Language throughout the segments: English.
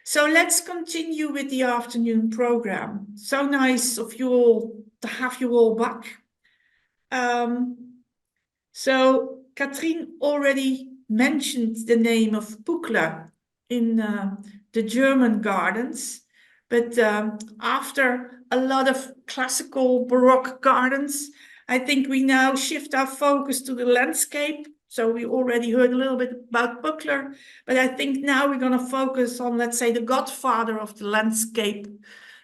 So let's continue with the afternoon program. So nice of you all to have you all back. So Katrien already mentioned the name of Pukler in the German gardens, but after a lot of classical Baroque gardens, I think we now shift our focus to the landscape. So we already heard a little bit about Pukler, but I think now we're going to focus on, let's say, the godfather of the landscape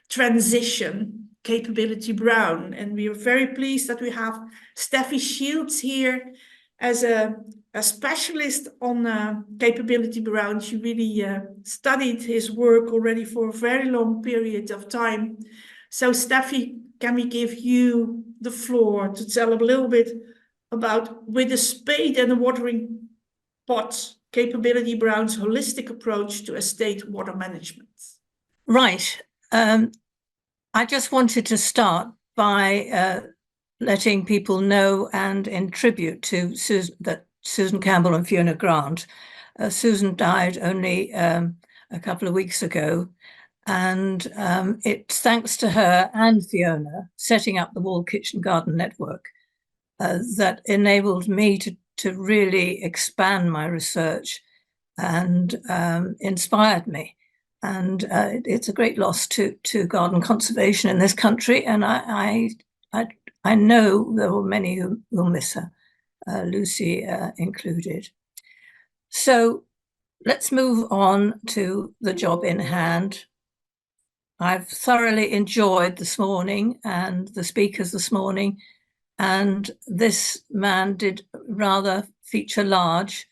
transition, Capability Brown. And we are very pleased that we have Steffie Shields here as a specialist on Capability Brown. She really studied his work already for a very long period of time. So Steffie, can we give you the floor to tell a little bit about, with a spade and a watering pot, Capability Brown's holistic approach to estate water management? Right. I just wanted to start by letting people know and in tribute to Susan Campbell and Fiona Grant. Susan died only a couple of weeks ago, and it's thanks to her and Fiona setting up the Wall Kitchen Garden Network that enabled me to really expand my research and inspired me. And it's a great loss to garden conservation in this country. And I know there were many who will miss her, Lucy included. So let's move on to the job in hand. I've thoroughly enjoyed this morning and the speakers this morning. And this man did rather feature large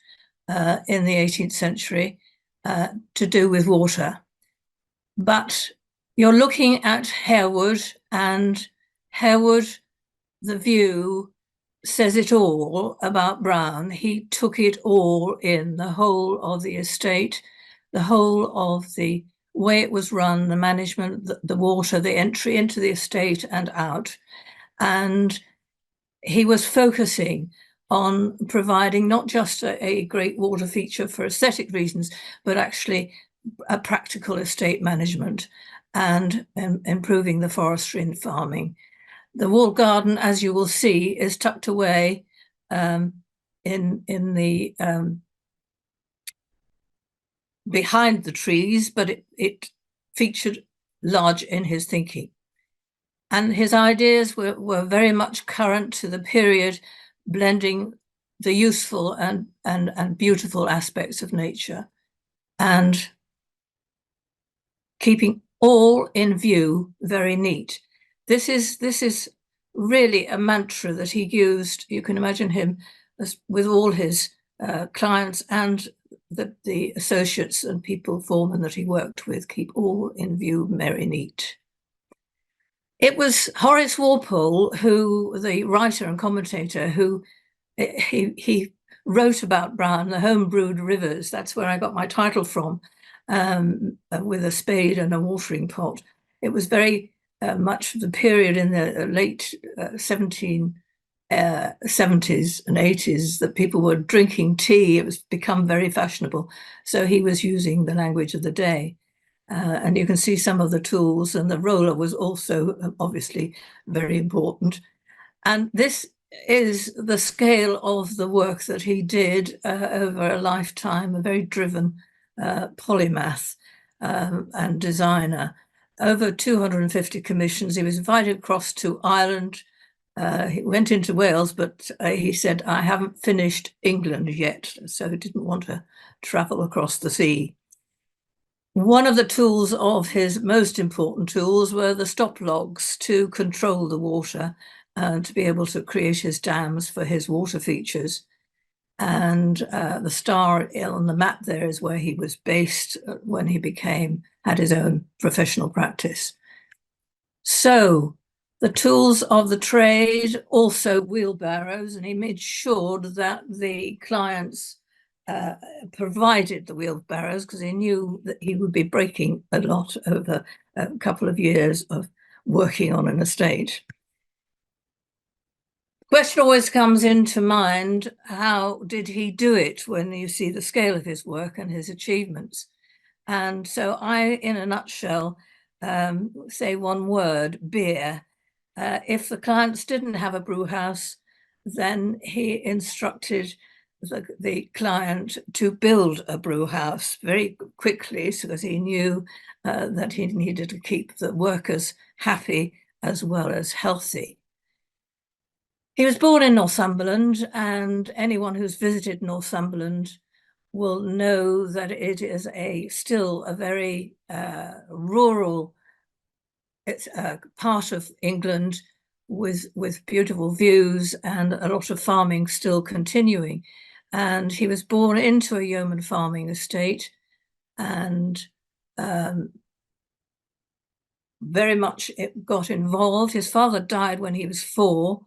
in the 18th century to do with water. But you're looking at Harewood, and Harewood, the view says it all about Brown. He took it all in, the whole of the estate, the whole of the way it was run, the management, the water, the entry into the estate and out. And he was focusing on providing not just a great water feature for aesthetic reasons, but actually a practical estate management and improving the forestry and farming. The walled garden, as you will see, is tucked away in the behind the trees, but it featured large in his thinking. And his ideas were very much current to the period, blending the useful and beautiful aspects of nature and keeping all in view very neat. This is really a mantra that he used. You can imagine him with all his clients and the associates and people, foremen that he worked with, keep all in view very neat. It was Horace Walpole, who, the writer and commentator, who he wrote about Brown, the home-brewed rivers. That's where I got my title from, with a spade and a watering pot. It was very much the period in the late 1770s and 80s that people were drinking tea. It was become very fashionable. So he was using the language of the day. And you can see some of the tools, and the roller was also obviously very important. And this is the scale of the work that he did over a lifetime, a very driven polymath and designer. Over 250 commissions. He was invited across to Ireland. He went into Wales, but he said, I haven't finished England yet, so he didn't want to travel across the sea. One of the tools of his most important tools were the stop logs to control the water, to be able to create his dams for his water features. And the star on the map there is where he was based when he had his own professional practice. So the tools of the trade, also wheelbarrows, and he made sure that the clients provided the wheelbarrows because he knew that he would be breaking a lot over a couple of years of working on an estate. The question always comes into mind, how did he do it when you see the scale of his work and his achievements? And so I, in a nutshell, say one word: beer. If the clients didn't have a brew house, then he instructed the client to build a brew house very quickly, because he knew that he needed to keep the workers happy as well as healthy. He was born in Northumberland, and anyone who's visited Northumberland will know that it is still a very rural part of England, with beautiful views and a lot of farming still continuing. And he was born into a yeoman farming estate, and very much got involved. His father died when he was 4,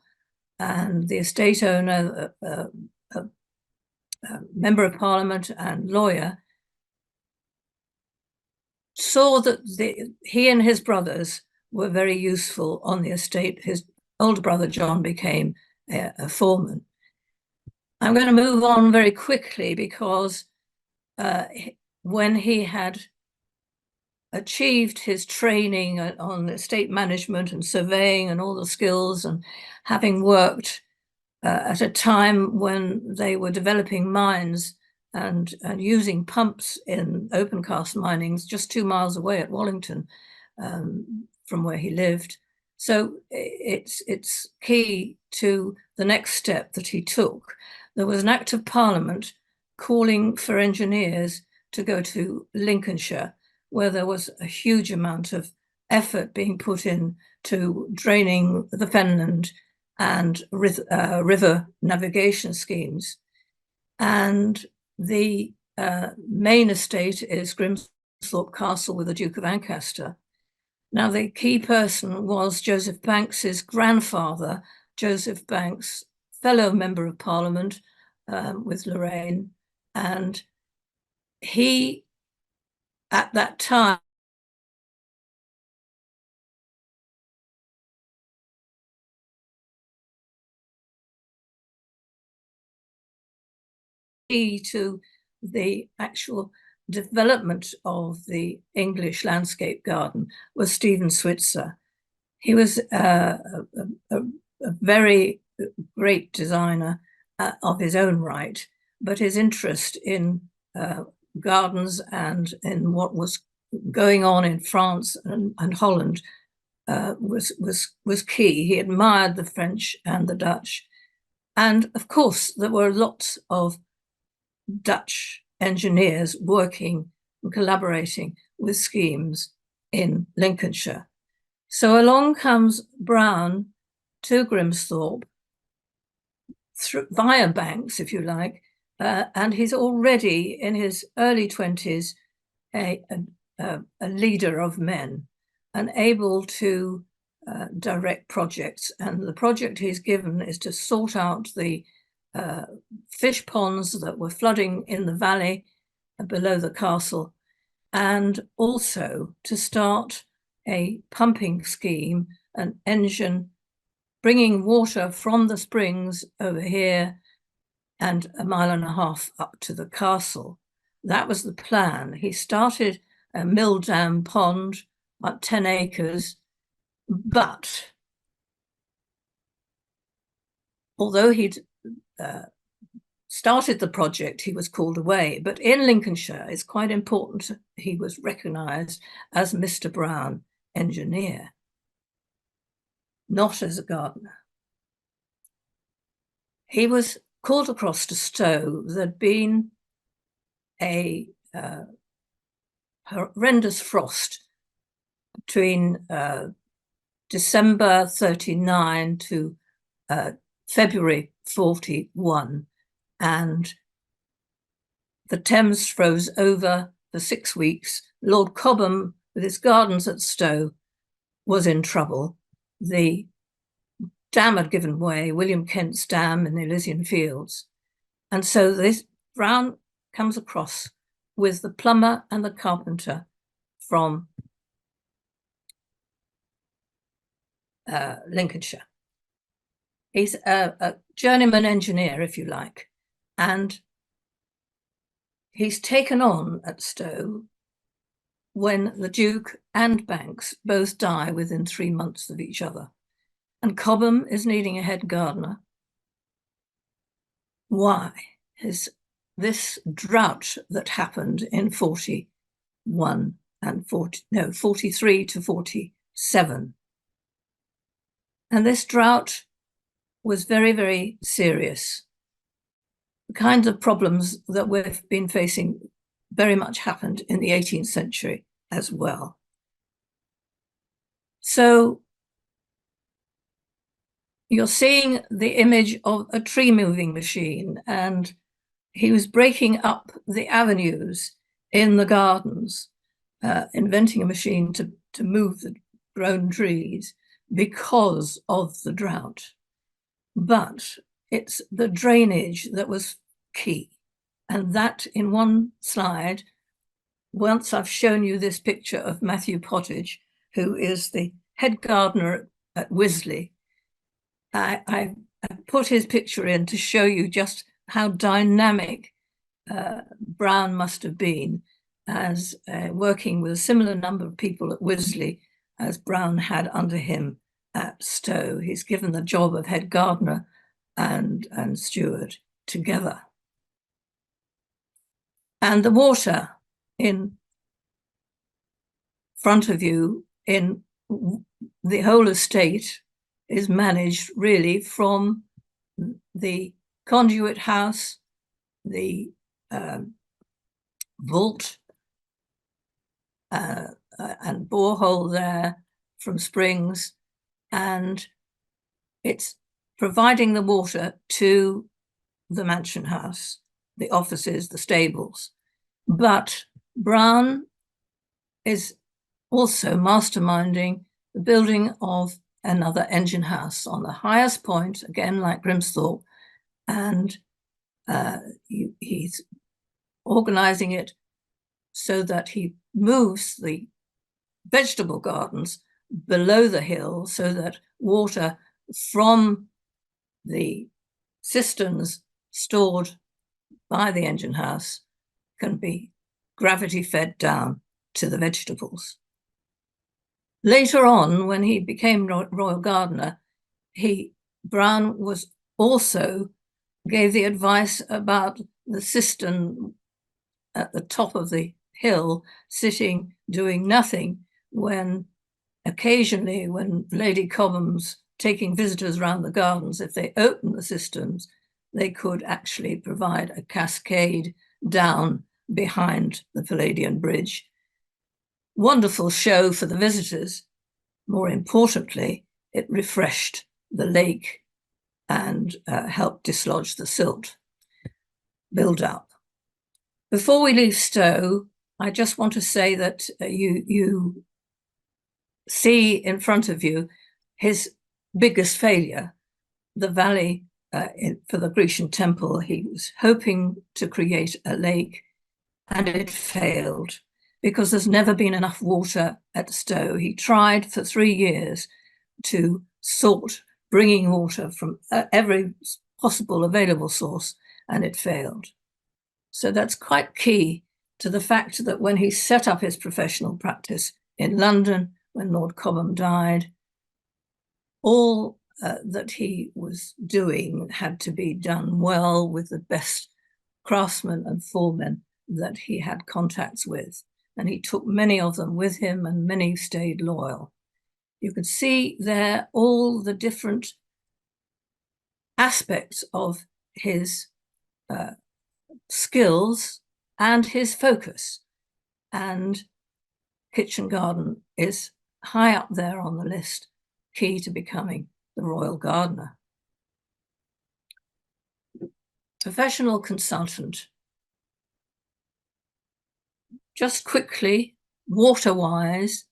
and the estate owner, member of parliament and lawyer, saw that he and his brothers were very useful on the estate. His older brother John became a foreman. I'm going to move on very quickly, because when he had achieved his training on estate management and surveying and all the skills, and having worked at a time when they were developing mines and using pumps in open cast minings just 2 miles away at Wallington, from where he lived. So it's key to the next step that he took. There was an act of parliament calling for engineers to go to Lincolnshire, where there was a huge amount of effort being put in to draining the fenland and river navigation schemes. And the main estate is Grimsthorpe Castle with the Duke of Lancaster. Now, the key person was Joseph Banks's grandfather, Joseph Banks, fellow member of Parliament with Lorraine, and he, at that time, to the actual development of the English landscape garden was Stephen Switzer. He was a very great designer of his own right, but his interest in gardens and in what was going on in France and Holland was key. He admired the French and the Dutch. And of course, there were lots of Dutch engineers working and collaborating with schemes in Lincolnshire. So along comes Brown to Grimsthorpe via Banks, if you like, and he's already in his early 20s a leader of men and able to direct projects. And the project he's given is to sort out the fish ponds that were flooding in the valley below the castle, and also to start a pumping scheme, an engine bringing water from the springs over here and 1.5 miles up to the castle. That was the plan. He started a mill dam pond, about 10 acres, but although he'd started the project, he was called away. But in Lincolnshire, it's quite important, he was recognised as Mr. Brown, engineer, not as a gardener. He was called across to Stowe. There'd been a horrendous frost between December 39 to February 41, and the Thames froze over for 6 weeks. Lord Cobham, with his gardens at Stowe, was in trouble. The dam had given way, William Kent's dam in the Elysian Fields. And so this Brown comes across with the plumber and the carpenter from Lincolnshire. He's a journeyman engineer, if you like, and he's taken on at Stowe when the Duke and Banks both die within 3 months of each other. And Cobham is needing a head gardener. Why? Is this drought that happened in 41 and 43 to 47. And this drought was very, very serious. The kinds of problems that we've been facing very much happened in the 18th century as well. So you're seeing the image of a tree moving machine, and he was breaking up the avenues in the gardens, inventing a machine to move the grown trees because of the drought. But it's the drainage that was key. And that, in one slide, once I've shown you this picture of Matthew Pottage, who is the head gardener at Wisley, I put his picture in to show you just how dynamic Brown must have been as working with a similar number of people at Wisley as Brown had under him at Stowe. He's given the job of head gardener and steward together. And the water in front of you in the whole estate is managed really from the conduit house, the vault and borehole there from springs, and it's providing the water to the mansion house, the offices, the stables. But Brown is also masterminding the building of another engine house on the highest point, again like Grimsthorpe, and he's organizing it so that he moves the vegetable gardens below the hill so that water from the cisterns stored by the engine house can be gravity fed down to the vegetables. Later on, when he became royal gardener, Brown was also gave the advice about the cistern at the top of the hill, sitting, doing nothing, when occasionally, when Lady Cobham's taking visitors around the gardens, if they opened the cisterns, they could actually provide a cascade down behind the Palladian Bridge. Wonderful show for the visitors. More importantly, it refreshed the lake and helped dislodge the silt build-up. Before we leave Stowe, I just want to say that you see in front of you his biggest failure, the valley for the Grecian temple. He was hoping to create a lake, and it failed because there's never been enough water at Stowe. He tried for 3 years to sort bringing water from every possible available source, and it failed. So that's quite key to the fact that when he set up his professional practice in London, when Lord Cobham died, all that he was doing had to be done well with the best craftsmen and foremen that he had contacts with. And he took many of them with him, and many stayed loyal. You can see there all the different aspects of his skills and his focus. And kitchen garden is high up there on the list, key to becoming the royal gardener. Professional consultant. Just quickly, water-wise,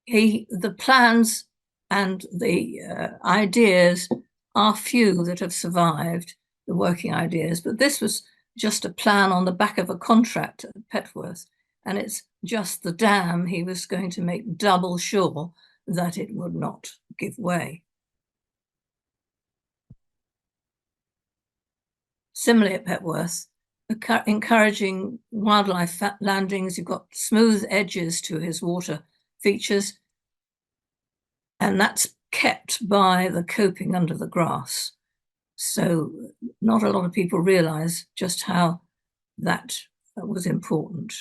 the plans and the ideas are few that have survived, the working ideas, but this was just a plan on the back of a contract at Petworth, and it's just the dam he was going to make double sure that it would not give way. Similarly at Petworth, encouraging wildlife landings. You've got smooth edges to his water features, and that's kept by the coping under the grass. So not a lot of people realize just how that was important.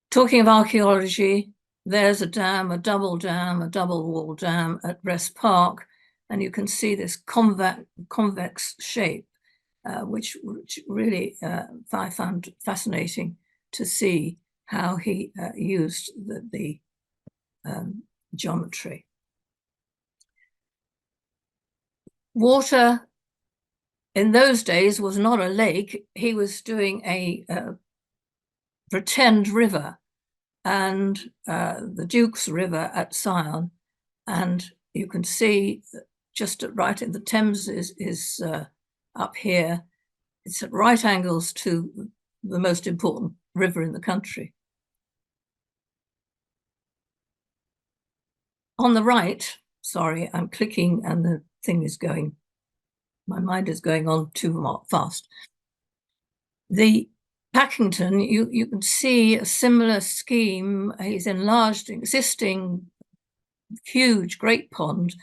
Talking of archaeology, there's a dam, a double wall dam at Rest Park, and you can see this convex shape, which really I found fascinating to see how he used the geometry. Water in those days was not a lake. He was doing a pretend river, and the Duke's River at Sion, and you can see just right in the Thames is up here. It's at right angles to the most important river in the country. On the right, sorry, I'm clicking and the thing is going, my mind is going on too fast. The Packington, you can see a similar scheme. He's enlarged existing huge great pond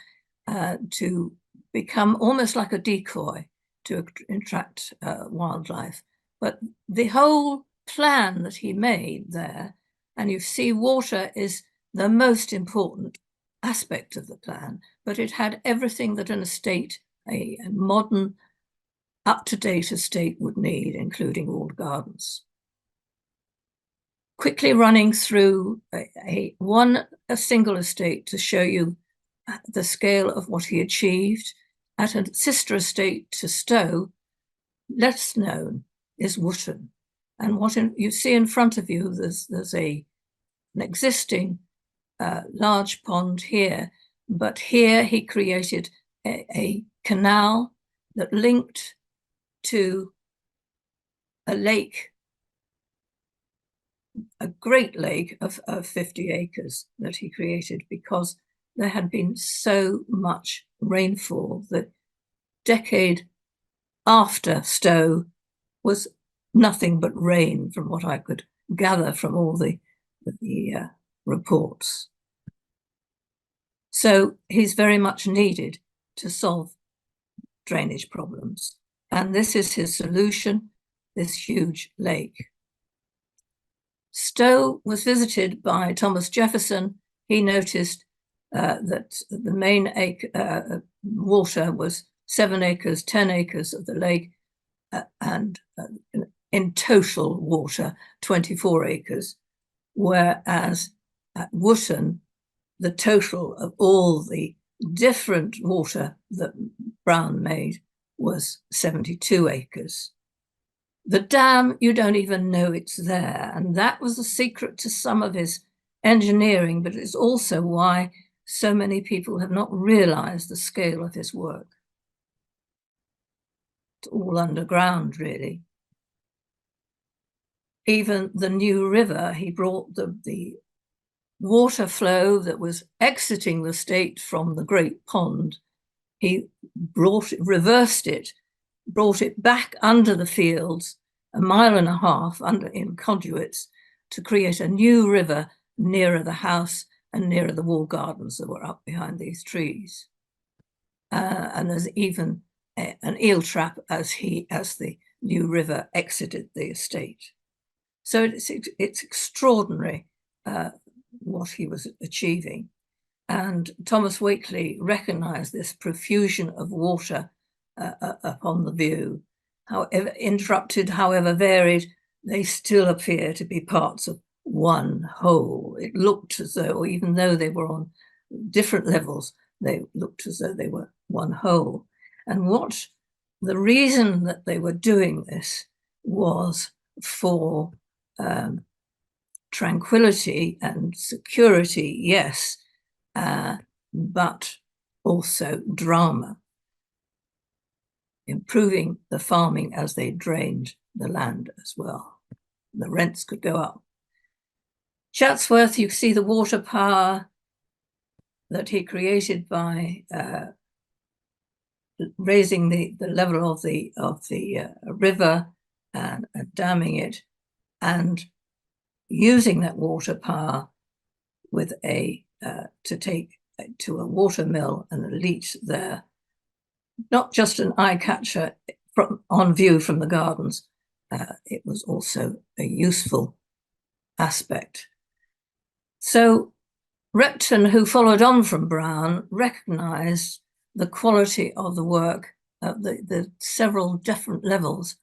to become almost like a decoy to attract wildlife. But the whole plan that he made there, and you see water is the most important aspect of the plan, but it had everything that an estate, a modern, up-to-date estate would need, including walled gardens. Quickly running through a single estate to show you the scale of what he achieved. At a sister estate to Stowe, less known, is Wootton. And what you see in front of you, there's an existing large pond here, but here he created a canal that linked to a lake, a great lake of 50 acres that he created, because there had been so much rainfall. The decade after Stowe was nothing but rain, from what I could gather from all the reports. So he's very much needed to solve drainage problems. And this is his solution, this huge lake. Stowe was visited by Thomas Jefferson. He noticed that the main water was 7 acres, 10 acres of the lake, and in total water, 24 acres, whereas at Wootton, the total of all the different water that Brown made was 72 acres. The dam, you don't even know it's there, and that was the secret to some of his engineering, but it's also why so many people have not realized the scale of his work. It's all underground, really. Even the New River, he brought the water flow that was exiting the state from the Great Pond, he reversed it, brought it back under the fields, 1.5 miles under in conduits, to create a new river nearer the house and nearer the walled gardens that were up behind these trees. And there's even an eel trap as the new river exited the estate. So it's extraordinary what he was achieving. And Thomas Whately recognized this profusion of water upon the view. However interrupted, however varied, they still appear to be parts of one whole. It looked as though, even though they were on different levels, they looked as though they were one whole. And the reason that they were doing this was for tranquility and security, yes, but also drama, improving the farming as they drained the land as well. The rents could go up. Chatsworth, you see the water power that he created by raising the level of the river and damming it and using that water power with to take to a water mill and a leach there. Not just an eye catcher on view from the gardens, it was also a useful aspect. So Repton, who followed on from Brown, recognised the quality of the work at the several different levels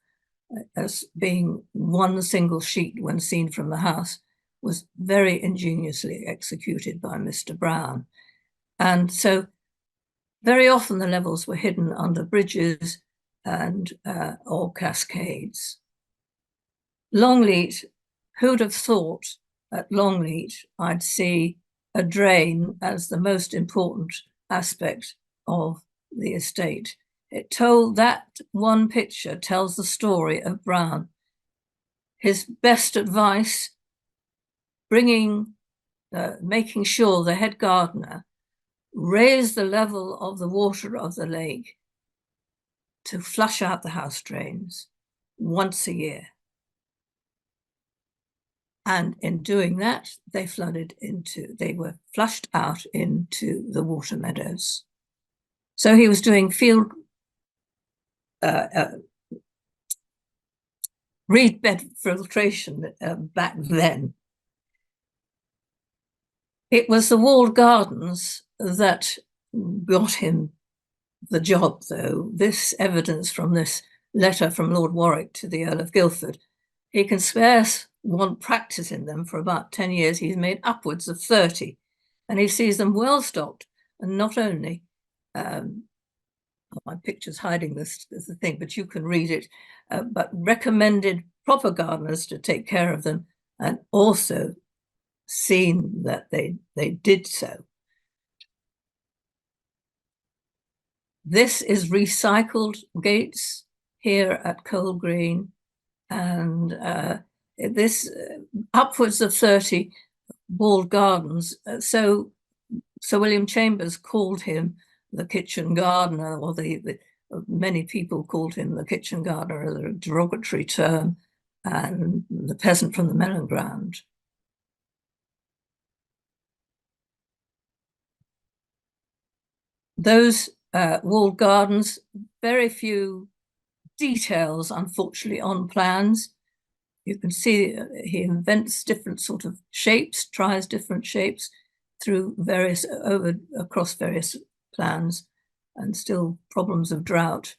as being one single sheet when seen from the house was very ingeniously executed by Mr. Brown. And so very often the levels were hidden under bridges and or cascades. Longleat, who'd have thought at Longleat I'd see a drain as the most important aspect of the estate. It told, that one picture tells the story of Brown. His best advice, making sure the head gardener raised the level of the water of the lake to flush out the house drains once a year. And in doing that, they were flushed out into the water meadows. So he was doing field reed bed filtration back then. It was the walled gardens that got him the job, though. This evidence from this letter from Lord Warwick to the Earl of Guildford. He can scarce want practice in them for about 10 years. He's made upwards of 30, and he sees them well stocked. And not only, my picture's hiding this as the thing, but you can read it, but recommended proper gardeners to take care of them, and also seen that they did so. This is recycled gates here at Cole Green, and this upwards of 30 walled gardens. So Sir William Chambers called him the kitchen gardener, or many people called him the kitchen gardener as a derogatory term, and the peasant from the melon ground. Those walled gardens, very few details, unfortunately, on plans. You can see he invents different sort of shapes, tries different shapes through across various plans, and still problems of drought.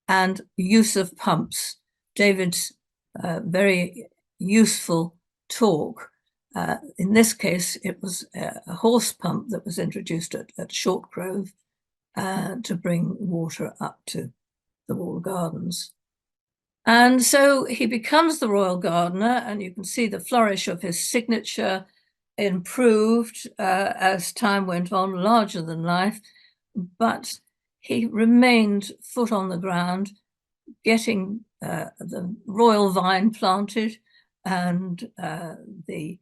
And use of pumps. David's very useful talk. In this case, it was a horse pump that was introduced at Shortgrove to bring water up to the walled gardens. And so he becomes the royal gardener, and you can see the flourish of his signature improved as time went on, larger than life, but he remained foot on the ground, getting the royal vine planted and the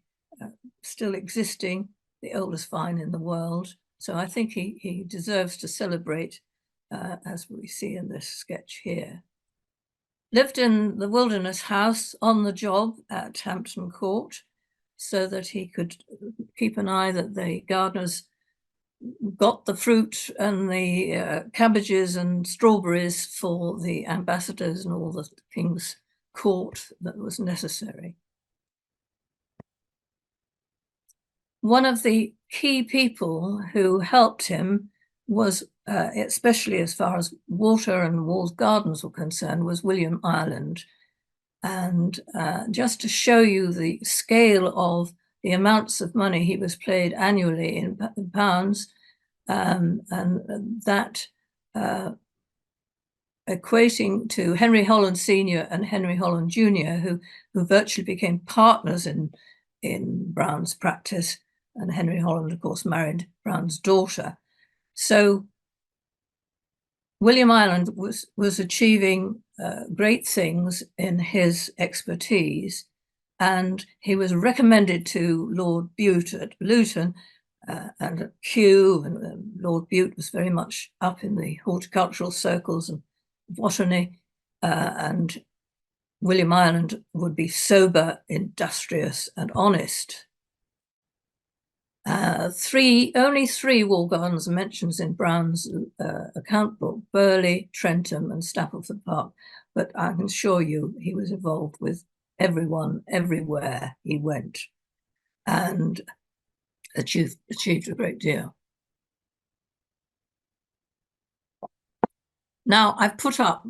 still existing, the oldest vine in the world. So I think he deserves to celebrate, as we see in this sketch here. Lived in the Wilderness House on the job at Hampton Court, so that he could keep an eye that the gardeners got the fruit and the cabbages and strawberries for the ambassadors and all the king's court that was necessary. One of the key people who helped him was, especially as far as water and walled gardens were concerned, was William Ireland. And just to show you the scale of the amounts of money he was paid annually in pounds, and that equating to Henry Holland Sr. and Henry Holland Jr., who virtually became partners in Brown's practice. And Henry Holland, of course, married Brown's daughter. So William Ireland was achieving great things in his expertise, and he was recommended to Lord Bute at Luton and at Kew, and Lord Bute was very much up in the horticultural circles and botany, and William Ireland would be sober, industrious, and honest. Only three wall gardens are mentioned in Brown's account book: Burley, Trentham, and Stapleford Park. But I can assure you he was involved with everyone, everywhere he went, and achieved a great deal. Now, I've put up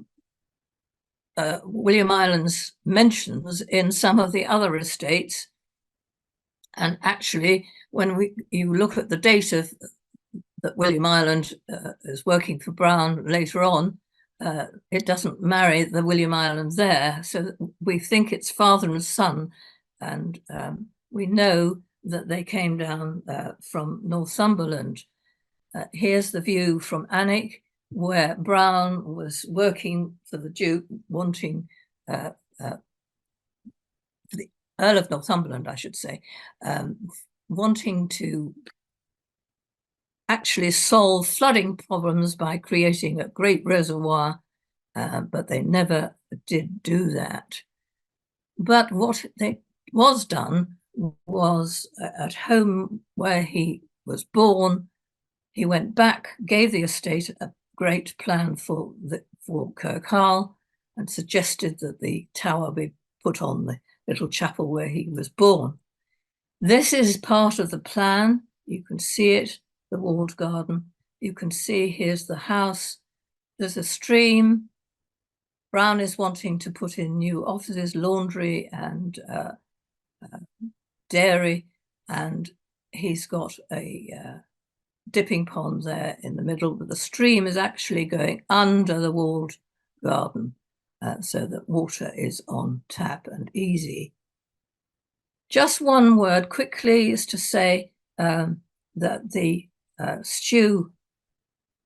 William Ireland's mentions in some of the other estates. And actually, when you look at the date of that William Ireland is working for Brown later on, it doesn't marry the William Ireland there. So we think it's father and son. And we know that they came down from Northumberland. Here's the view from Alnwick, where Brown was working for the Duke, wanting the Earl of Northumberland, I should say, wanting to actually solve flooding problems by creating a great reservoir, but they never did do that. But what was done was at home where he was born, he went back, gave the estate a great plan for Kirkharle, and suggested that the tower be put on the little chapel where he was born. This is part of the plan. You can see it, the walled garden. You can see here's the house. There's a stream. Brown is wanting to put in new offices, laundry and dairy, and he's got a dipping pond there in the middle, but the stream is actually going under the walled garden, so that water is on tap and easy. Just one word quickly is to say that the stew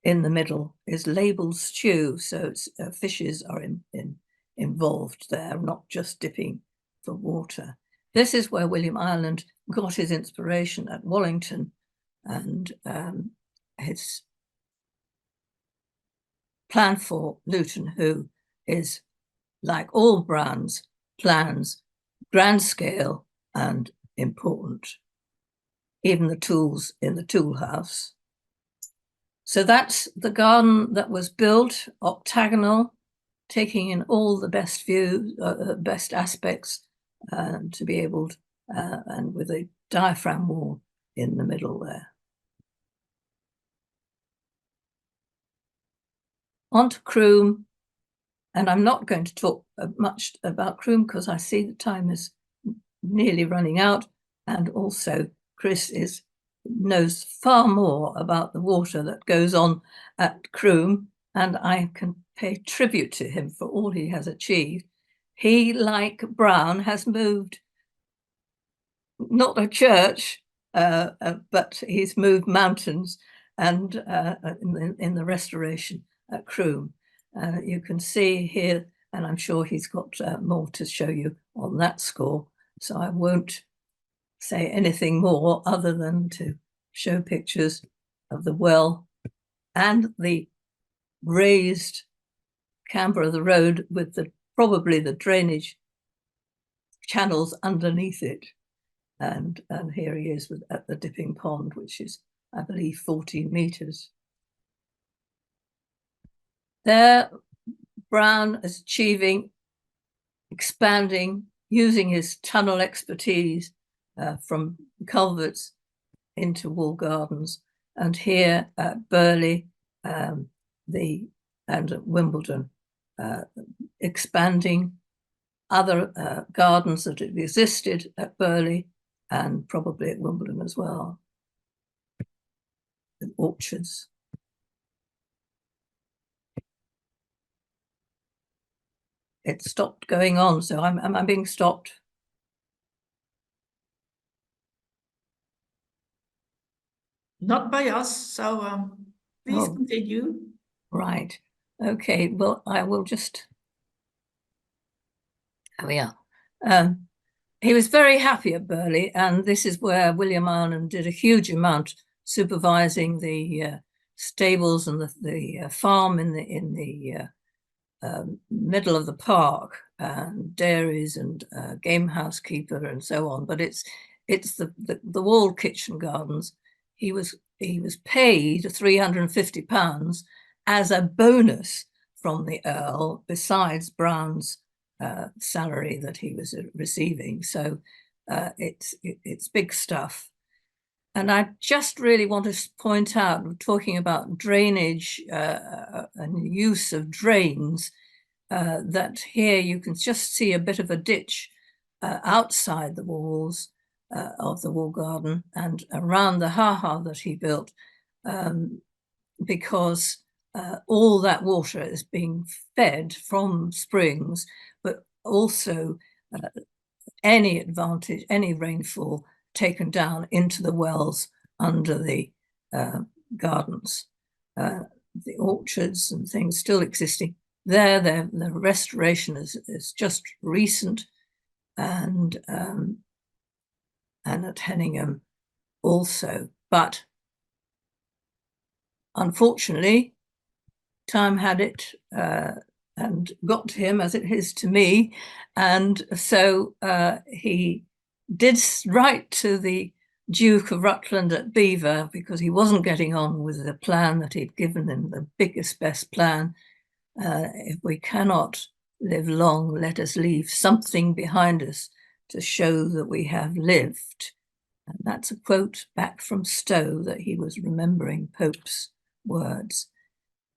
in the middle is labelled stew, so fishes are involved there, not just dipping for water. This is where William Ireland got his inspiration at Wallington, and his plan for Luton Hoo is, like all Brown's plans, grand scale and important. Even the tools in the tool house. So that's the garden that was built, octagonal, taking in all the best views, best aspects to be able to, and with a diaphragm wall in the middle there. On to Croom, and I'm not going to talk much about Croom because I see the time is nearly running out, and also Chris knows far more about the water that goes on at Croom, and I can pay tribute to him for all he has achieved. He, like Brown, has moved not a church, but he's moved mountains, and in the restoration at Croom. You can see here, and I'm sure he's got more to show you on that score, so I won't say anything more other than to show pictures of the well and the raised camber of the road with probably the drainage channels underneath it. And here he is at the dipping pond, which is, I believe, 14 meters. There, Brown is achieving, expanding, using his tunnel expertise from culverts into wall gardens, and here at Burley and at Wimbledon, expanding other gardens that had existed at Burley and probably at Wimbledon as well, with orchards. It stopped going on, so am I being stopped? Not by us, so please continue. Right. Okay, well, I will just... There we are. He was very happy at Burley, and this is where William Ireland did a huge amount supervising the stables and the farm in the middle of the park. and dairies and game housekeeper and so on. But it's the wall kitchen gardens. He was paid £350 as a bonus from the Earl, besides Brown's salary that he was receiving. So it's big stuff. And I just really want to point out, talking about drainage and use of drains, that here you can just see a bit of a ditch outside the walls of the wall garden and around the ha-ha that he built, because all that water is being fed from springs, but also any rainfall taken down into the wells under the gardens. The orchards and things still existing there. The restoration is just recent, and at Henningham also. But unfortunately, time had it and got to him as it is to me. And so he did write to the Duke of Rutland at Belvoir, because he wasn't getting on with the plan that he'd given him, the biggest, best plan. If we cannot live long, let us leave something behind us to show that we have lived. And that's a quote back from Stowe, that he was remembering Pope's words.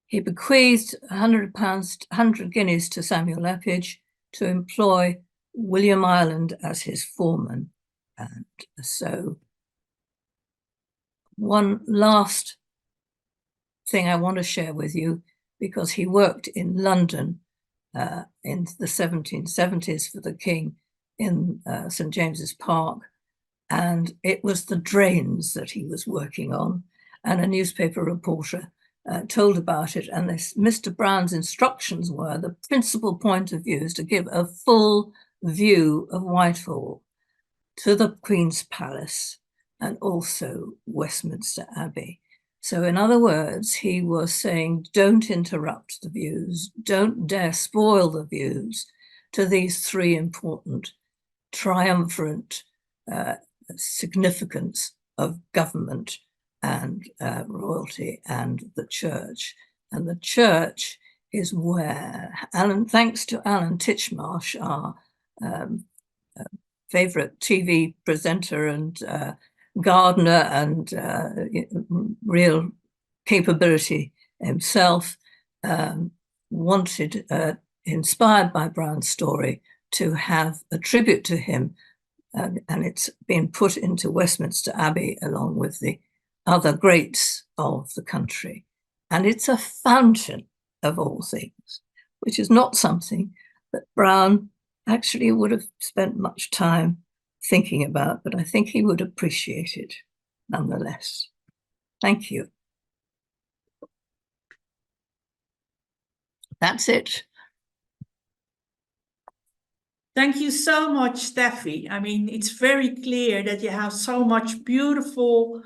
He bequeathed £100 guineas to Samuel Lepage to employ William Ireland as his foreman. And so one last thing I want to share with you, because he worked in London in the 1770s for the King in St. James's Park, and it was the drains that he was working on, and a newspaper reporter told about it, and Mr. Brown's instructions were the principal point of view is to give a full view of Whitehall to the Queen's Palace and also Westminster Abbey. So in other words, he was saying, don't interrupt the views, don't dare spoil the views to these three important triumvirate significance of government and royalty and the church. And the church is where thanks to Alan Titchmarsh, our favourite TV presenter and gardener and real capability himself, wanted, inspired by Brown's story, to have a tribute to him, and it's been put into Westminster Abbey along with the other greats of the country. And it's a fountain of all things, which is not something that Brown actually would have spent much time thinking about, but I think he would appreciate it nonetheless. Thank you. That's it. Thank you so much, Steffie. I mean, it's very clear that you have so much beautiful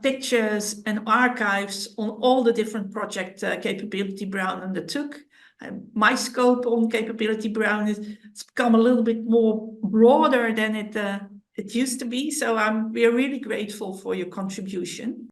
pictures and archives on all the different project Capability Brown undertook. My scope on Capability Brown it's become a little bit more broader than it used to be. So we are really grateful for your contribution.